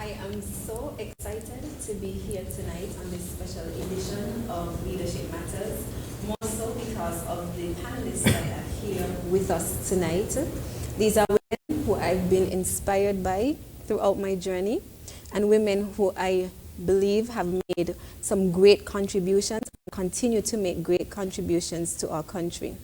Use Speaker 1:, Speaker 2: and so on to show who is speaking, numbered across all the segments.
Speaker 1: I am so excited to be here tonight on this special edition of Leadership Matters, more so because of the panelists that are here with us tonight. These are women who I've been inspired by throughout my journey, and women who I believe have made some great contributions and continue to make great contributions to our country.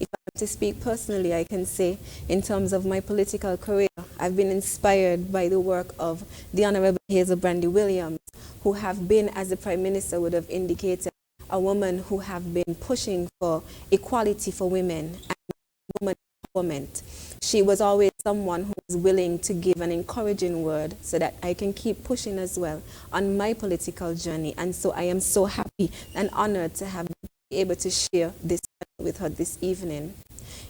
Speaker 1: If I have to speak personally, I can say in terms of my political career, I've been inspired by the work of the Honorable Hazel Brandy Williams, who have been, as the Prime Minister would have indicated, a woman who have been pushing for equality for women and women empowerment. She was always someone who was willing to give an encouraging word so that I can keep pushing as well on my political journey. And so I am so happy and honored to have been able to share this with her this evening.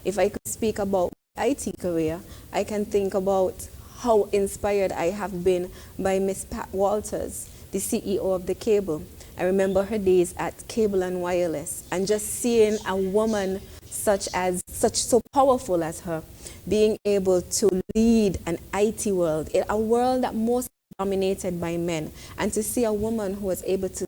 Speaker 1: If I could speak about my IT career, I can think about how inspired I have been by Miss Pat Walters, the CEO of the Cable. I remember her days at Cable and Wireless, and just seeing a woman so powerful as her being able to lead an IT world, in a world that mostly dominated by men, and to see a woman who was able to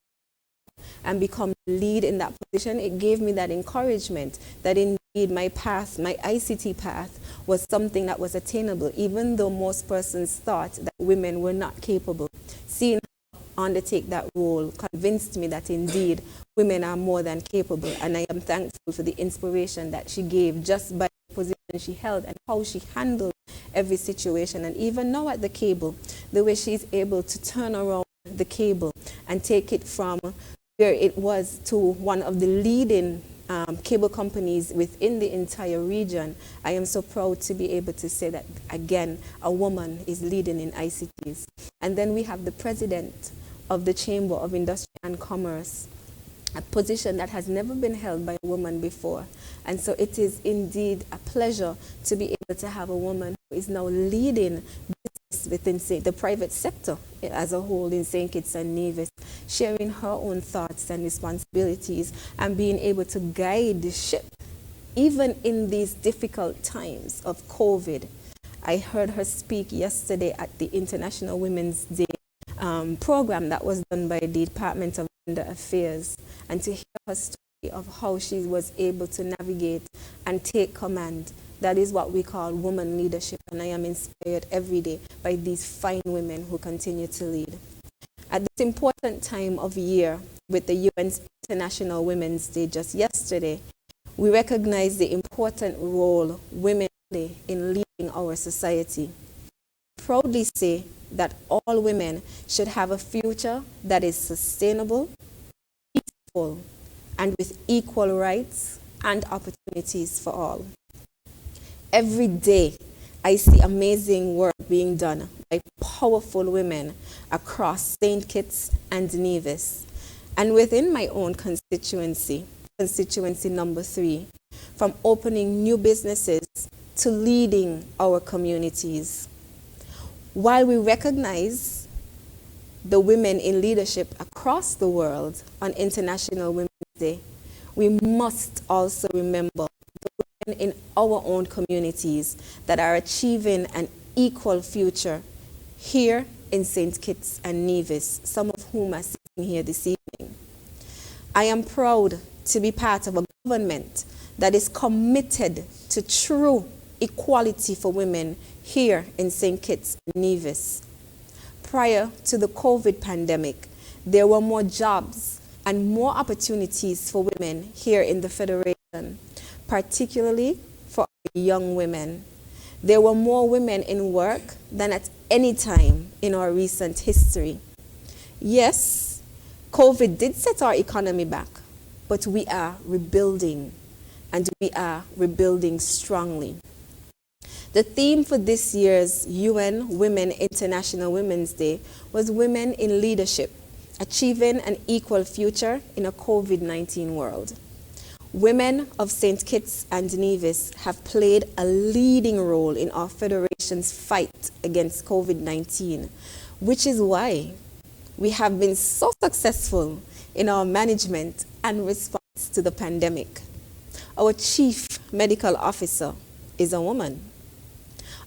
Speaker 1: and become lead in that position, it gave me that encouragement that indeed my path, my ICT path, was something that was attainable, even though most persons thought that women were not capable. Seeing her undertake that role convinced me that indeed women are more than capable, and I am thankful for the inspiration that she gave just by the position she held and how she handled every situation. And even now at the Cable, the way she's able to turn around the Cable and take it from where it was to one of the leading cable companies within the entire region. I am so proud to be able to say that, again, a woman is leading in ICTs. And then we have the president of the Chamber of Industry and Commerce, a position that has never been held by a woman before. And so it is indeed a pleasure to be able to have a woman who is now leading business within the private sector as a whole in St. Kitts and Nevis, sharing her own thoughts and responsibilities and being able to guide the ship even in these difficult times of COVID. I heard her speak yesterday at the International Women's Day program that was done by the Department of Gender Affairs, and to hear her story of how she was able to navigate and take command. That is what we call woman leadership, and I am inspired every day by these fine women who continue to lead. At this important time of year, with the UN's International Women's Day just yesterday, we recognize the important role women play in leading our society. I proudly say that all women should have a future that is sustainable, peaceful, and with equal rights and opportunities for all. Every day, I see amazing work being done by powerful women across St. Kitts and Nevis, and within my own constituency number 3, from opening new businesses to leading our communities. While we recognize the women in leadership across the world on International Women's Day, we must also remember the women in our own communities that are achieving an equal future here in St. Kitts and Nevis, some of whom are sitting here this evening. I am proud to be part of a government that is committed to true equality for women here in St. Kitts and Nevis. Prior to the COVID pandemic, there were more jobs and more opportunities for women here in the Federation, particularly for young women. There were more women in work than at any time in our recent history. Yes, COVID did set our economy back, but we are rebuilding, and we are rebuilding strongly. The theme for this year's UN Women International Women's Day was Women in Leadership, Achieving an Equal Future in a COVID-19 World. Women of St. Kitts and Nevis have played a leading role in our Federation's fight against COVID-19, which is why we have been so successful in our management and response to the pandemic. Our Chief Medical Officer is a woman.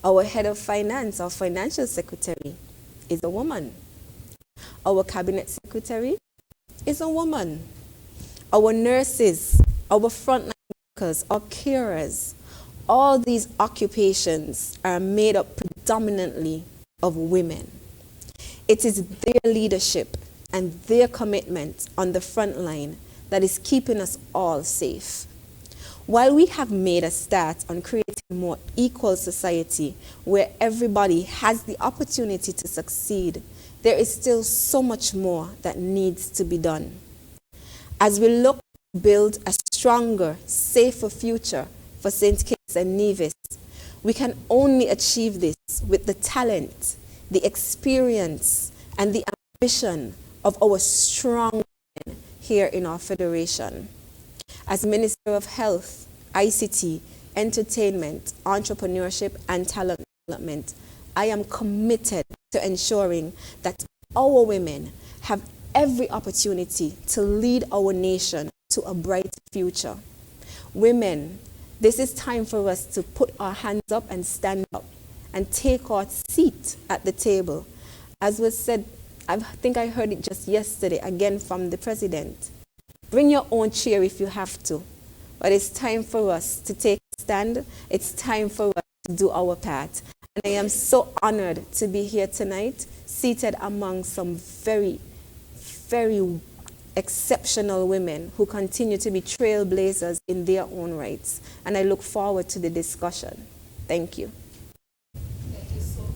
Speaker 1: Our Head of Finance, our Financial Secretary, is a woman. Our cabinet secretary is a woman. Our nurses, our frontline workers, our carers, all these occupations are made up predominantly of women. It is their leadership and their commitment on the front line that is keeping us all safe. While we have made a start on creating a more equal society where everybody has the opportunity to succeed, there is still so much more that needs to be done. As we look to build a stronger, safer future for St. Kitts and Nevis, we can only achieve this with the talent, the experience, and the ambition of our strong men here in our federation. As Minister of Health, ICT, Entertainment, Entrepreneurship, and Talent Development, I am committed to ensuring that our women have every opportunity to lead our nation to a bright future. Women, this is time for us to put our hands up and stand up and take our seat at the table. As was said, I think I heard it just yesterday, again from the president. Bring your own chair if you have to. But it's time for us to take a stand. It's time for us to do our part. And I am so honored to be here tonight, seated among some very, very exceptional women who continue to be trailblazers in their own rights. And I look forward to the discussion. Thank you.